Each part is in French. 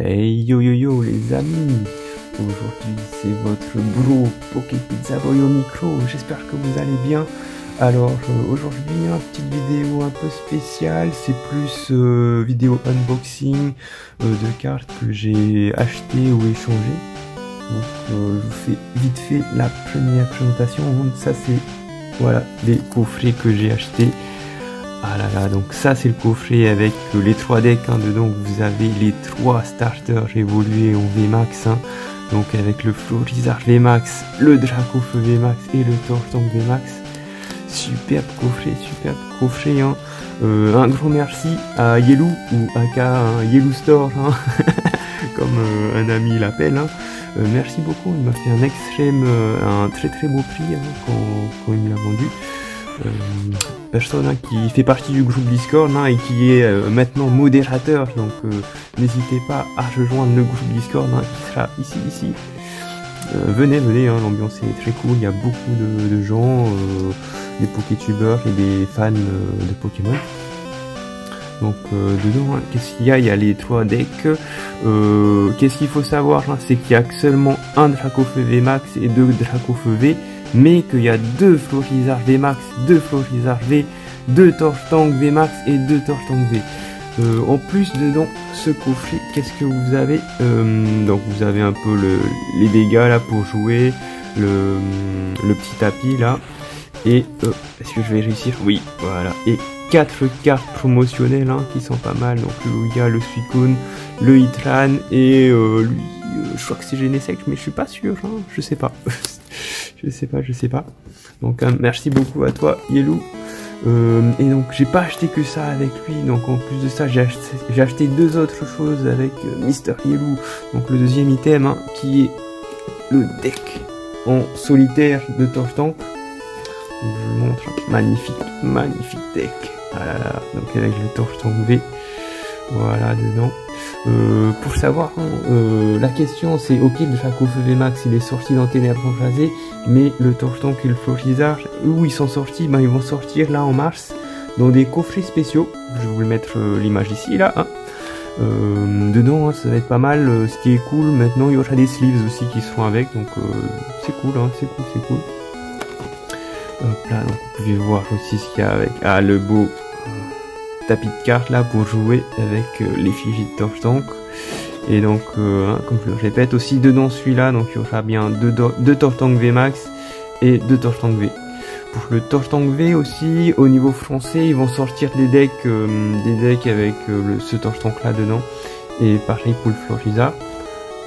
Hey yo yo yo les amis, aujourd'hui c'est votre bro PokéPizzaBoy au micro, j'espère que vous allez bien. Alors aujourd'hui une petite vidéo un peu spéciale, c'est plus vidéo unboxing de cartes que j'ai achetées ou échangées. Donc je vous fais vite fait la première présentation. Donc ça c'est voilà les coffrets que j'ai achetés. Ah là là, donc ça c'est le coffret avec les 3 decks hein, dedans. Vous avez les 3 starters évolués en VMAX hein, donc avec le Florizard VMAX, le Dracofeu VMAX et le Tortank VMAX. Superbe coffret hein. Un gros merci à Yellow ou aka Yellow Store hein, comme un ami l'appelle hein. Merci beaucoup, il m'a fait un très beau prix hein, quand il me l'a vendu. Personne hein, qui fait partie du groupe Discord hein, et qui est maintenant modérateur, donc n'hésitez pas à rejoindre le groupe Discord hein, qui sera ici. Venez hein, l'ambiance est très cool, il y a beaucoup de gens, des Pokétubers et des fans de Pokémon. Donc dedans, hein, qu'est-ce qu'il y a? Il y a les 3 decks. Qu'est-ce qu'il faut savoir hein, c'est qu'il y a que seulement un Dracofeu VMAX et 2 Dracofeu V, mais qu'il y a 2 Florizard VMAX, 2 Florizard V, 2 Tortank VMAX et 2 Tortank V. En plus dedans ce coffret, qu'est-ce que vous avez? Donc vous avez un peu les dégâts là pour jouer, le petit tapis là, et est-ce que je vais réussir? Oui, voilà, et 4 cartes promotionnelles hein, qui sont pas mal, donc le Lugia, le Suicune, le Hitran et lui, je crois que c'est Genesect, mais je suis pas sûr, hein, je sais pas. je sais pas. Donc merci beaucoup à toi Yellow. Et donc j'ai pas acheté que ça avec lui, donc en plus de ça j'ai acheté 2 autres choses avec Mister Yellow, donc le deuxième item hein, qui est le deck en solitaire de Tortank. Donc je vous montre, magnifique deck. Ah là là, donc avec le Tortank V, voilà dedans. Pour savoir, hein, la question c'est ok, le Dracofeu VMAX il est sorti dans Ténèbres Embrasées, mais le Tortank et le Florizard, où ils sont sortis, ben ils vont sortir là en mars dans des coffrets spéciaux. Je vais vous mettre l'image ici là. Hein. Dedans hein, ça va être pas mal. Ce qui est cool, maintenant il y aura des sleeves aussi qui seront avec, donc c'est cool, hein, c'est cool. Hop là, donc vous pouvez voir aussi ce qu'il y a avec le beau tapis de cartes là pour jouer avec l'effigie de Tortank. Et donc hein, comme je le répète aussi dedans celui-là, donc il y aura bien 2 Tortank VMAX et 2 Tortank V. Pour le Tortank V aussi, au niveau français, ils vont sortir des decks avec ce Tortank là dedans. Et pareil pour le Florizard.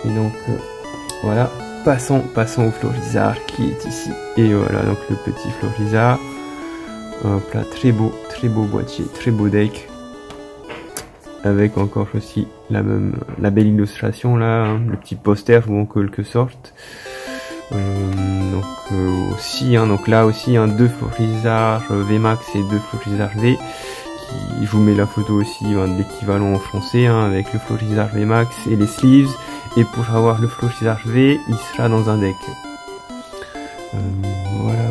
Et donc voilà, passons au Florizard qui est ici. Et voilà donc le petit Florizard. Hop là, très beau boîtier, très beau deck, avec encore aussi la belle illustration là, hein, le petit poster ou en quelque sorte. Donc aussi, hein, donc là aussi, hein, 2 Florizard VMAX et 2 Florizard V. Je vous mets la photo aussi hein, de l'équivalent en français, hein, avec le Florizard VMAX et les sleeves. Et pour avoir le Florizard V, il sera dans un deck. Voilà.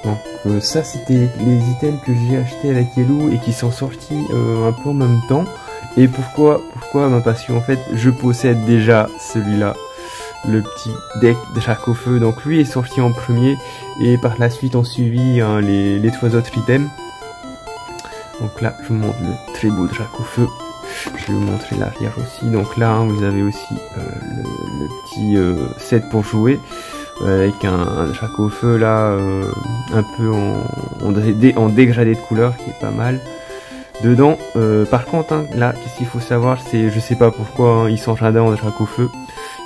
Donc ça c'était les items que j'ai acheté avec Yellow et qui sont sortis un peu en même temps. Et pourquoi ben parce qu'en fait je possède déjà celui-là, le petit deck Dracofeu. Donc lui est sorti en premier et par la suite on suivi hein, les 3 autres items. Donc là je vous montre le très beau Dracofeu. Je vais vous montrer l'arrière aussi. Donc là hein, vous avez aussi le petit set pour jouer. Avec un Dracofeu là un peu en dégradé de couleur qui est pas mal dedans. Par contre hein, là qu'est-ce qu'il faut savoir, c'est je sais pas pourquoi hein, ils sont radins en Dracofeu.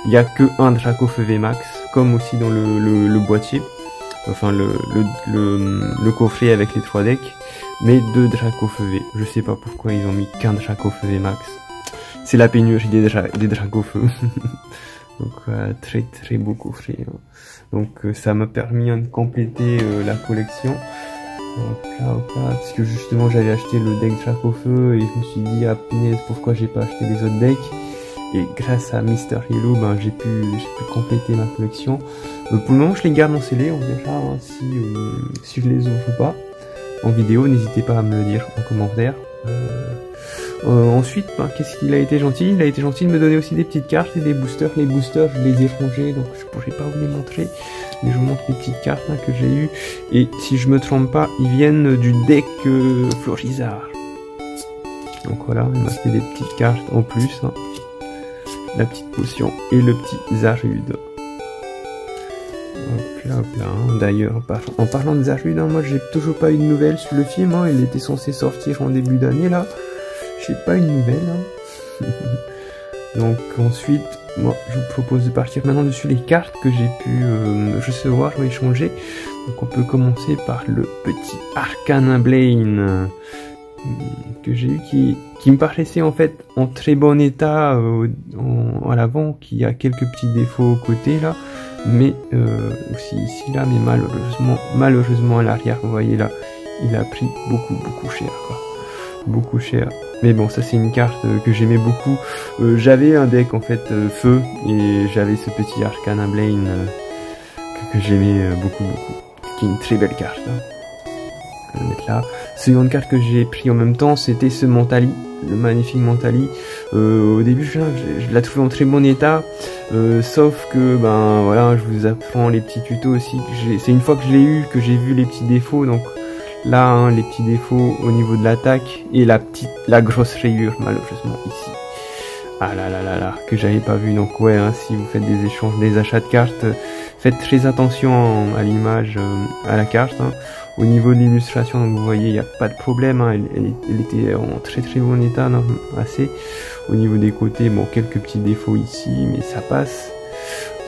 Il y a que un Dracofeu VMAX, comme aussi dans le boîtier, enfin le coffret avec les 3 decks, mais 2 Dracofeu V. Je sais pas pourquoi ils ont mis qu'un Dracofeu VMAX. C'est la pénurie des Dracofeu. Donc très beau coffret hein. Donc ça m'a permis hein, de compléter la collection. Hop là, parce que justement j'avais acheté le deck Dracofeu et je me suis dit ah punaise, pourquoi j'ai pas acheté les autres decks. Et grâce à Mister Yellow ben, j'ai pu compléter ma collection. Pour le moment je les garde en scellé, on verra hein, si je les ouvre ou pas en vidéo. N'hésitez pas à me le dire en commentaire. Ensuite, qu'est-ce qu'il a été gentil? Il a été gentil de me donner aussi des petites cartes et des boosters. Les boosters, je les ai rangés, donc je pourrais pas vous les montrer. Mais je vous montre les petites cartes que j'ai eues. Et si je me trompe pas, ils viennent du deck Florizard. Donc voilà, il m'a fait des petites cartes en plus. La petite potion et le petit Zarude. Hop là, hop là. D'ailleurs, en parlant de Zarude, moi j'ai toujours pas eu de nouvelles sur le film. Il était censé sortir en début d'année là. J'ai pas une nouvelle. Donc ensuite, moi je vous propose de partir maintenant dessus les cartes que j'ai pu recevoir ou échanger. Donc on peut commencer par le petit Arcana Blaine que j'ai eu qui me paraissait en fait en très bon état à l'avant, qui a quelques petits défauts au côté là, mais aussi ici là, mais malheureusement à l'arrière, vous voyez là, il a pris beaucoup cher quoi. Beaucoup cher. Mais bon, ça c'est une carte que j'aimais beaucoup. J'avais un deck en fait feu et j'avais ce petit Arcana Blaine que j'aimais beaucoup. Qui est une très belle carte. Je vais le mettre là. Seconde carte que j'ai pris en même temps, c'était ce Mentali, le magnifique Mentali. Au début, je la trouvais en très bon état, sauf que ben voilà, je vous apprends les petits tutos aussi. C'est une fois que je l'ai eu que j'ai vu les petits défauts. Donc là, les petits défauts au niveau de l'attaque et la grosse rayure malheureusement ici. Ah là, que j'avais pas vu. Donc ouais, si vous faites des échanges, des achats de cartes, faites très attention à l'image, à la carte. Au niveau de l'illustration, donc vous voyez, il n'y a pas de problème. Elle était en très bon état, assez. Au niveau des côtés, bon, quelques petits défauts ici, mais ça passe.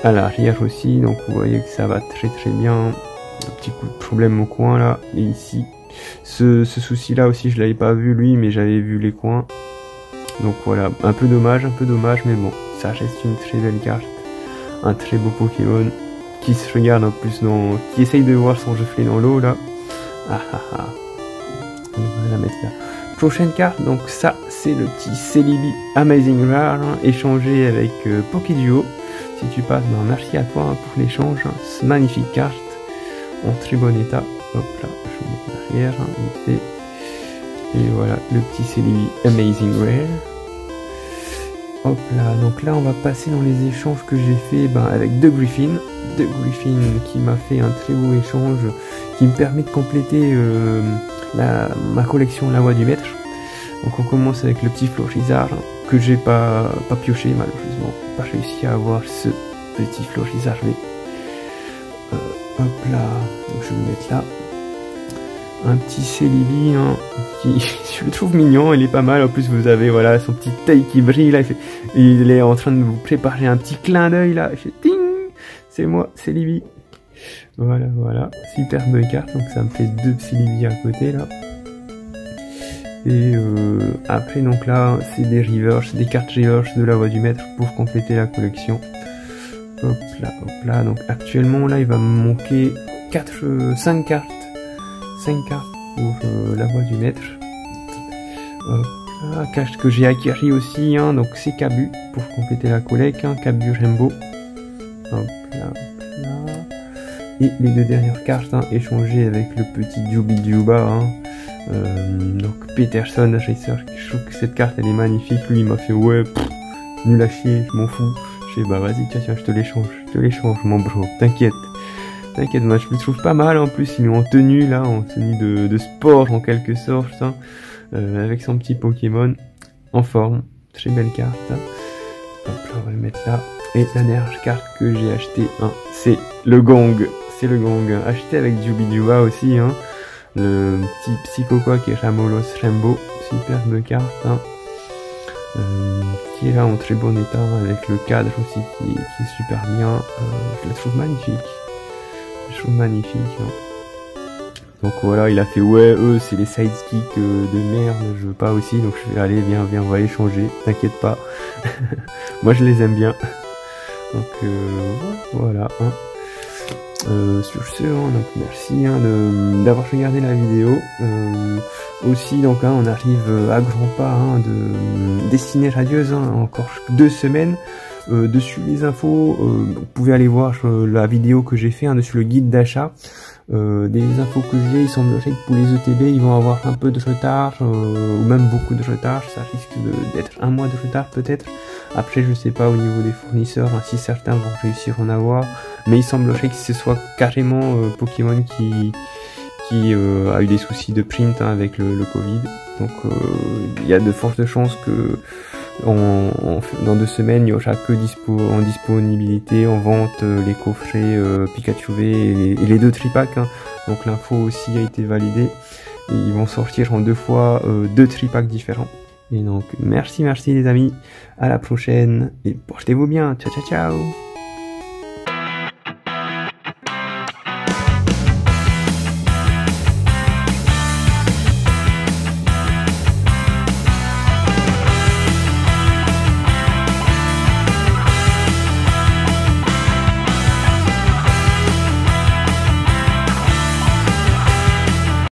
À l'arrière aussi, donc vous voyez que ça va très bien. Un petit coup de problème au coin là, et ici. Ce souci là aussi, je l'avais pas vu lui, mais j'avais vu les coins. Donc voilà, un peu dommage, mais bon, ça reste une très belle carte. Un très beau Pokémon qui se regarde en plus qui essaye de voir son reflet dans l'eau là. On va la mettre là. Prochaine carte, donc ça c'est le petit Celebi Amazing Rare, échangé avec Pokéduo. Si tu passes, ben merci à toi pour l'échange. C'est magnifique carte, en très bon état. Hop là, je vous montre derrière, et voilà le petit Celebi Amazing Rare. Hop là, donc là on va passer dans les échanges que j'ai fait avec deux Griffin qui m'a fait un très beau échange qui me permet de compléter ma collection La Voix du Maître. Donc on commence avec le petit Florizard que j'ai pas pioché malheureusement, pas réussi à avoir ce petit Florizard. Hop là, donc je vais le mettre là. Un petit Celebi qui je le trouve mignon, il est pas mal. En plus vous avez voilà son petit œil qui brille là, il est en train de vous préparer un petit clin d'œil là, il fait ting, c'est moi Celebi. Voilà, superbe carte. Donc ça me fait deux Celebi à côté là. Et après donc là c'est des reverse, des cartes reverse de La Voix du Maître pour compléter la collection. Hop là, donc actuellement là il va me manquer 5 cartes pour La Voix du Maître. Hop là, carte que j'ai acquis aussi, donc c'est Kabu pour compléter la collecte, Kabu Rainbow. Hop là. Et les deux dernières cartes échangées avec le petit Jubiduba, donc Peterson Racer. Je trouve que cette carte elle est magnifique. Lui il m'a fait ouais, nul à chier, je m'en fous. Je fais bah vas-y tiens je te l'échange mon bro, t'inquiète, moi je le trouve pas mal. En plus il est en tenue là, en tenue de sport en quelque sorte, avec son petit Pokémon en forme, très belle carte. Hop là, on va le mettre là. Et la dernière carte que j'ai acheté, c'est le Gong, acheté avec Jubiduba aussi, le petit Psychoqua qui est Ramolos Rainbow, superbe carte, qui est là en très bon état, avec le cadre aussi qui est super bien. Je la trouve magnifique. Donc voilà, il a fait ouais, eux c'est les sidekicks de merde, je veux pas aussi, donc je vais aller, viens, on va échanger, t'inquiète pas. Moi je les aime bien. Donc voilà. Sur ce, donc merci d'avoir regardé la vidéo. Aussi donc on arrive à grands pas de Destinée Radieuse, encore 2 semaines. Dessus les infos, vous pouvez aller voir la vidéo que j'ai fait dessus le guide d'achat. Des infos que j'ai, il semblerait que pour les ETB, ils vont avoir un peu de retard, ou même beaucoup de retard. Ça risque d'être un mois de retard peut-être. Après, je sais pas au niveau des fournisseurs, hein, si certains vont réussir à en avoir. Mais il semblerait que ce soit carrément Pokémon qui a eu des soucis de print avec le Covid. Donc il y a de fortes chances que dans 2 semaines, il y aura que en disponibilité, en vente, les coffrets Pikachu V et les 2 tripacks. Hein. Donc l'info aussi a été validée. Et ils vont sortir en 2 fois 2 tripacks différents. Et donc merci les amis, à la prochaine et portez-vous bien, ciao ciao ciao.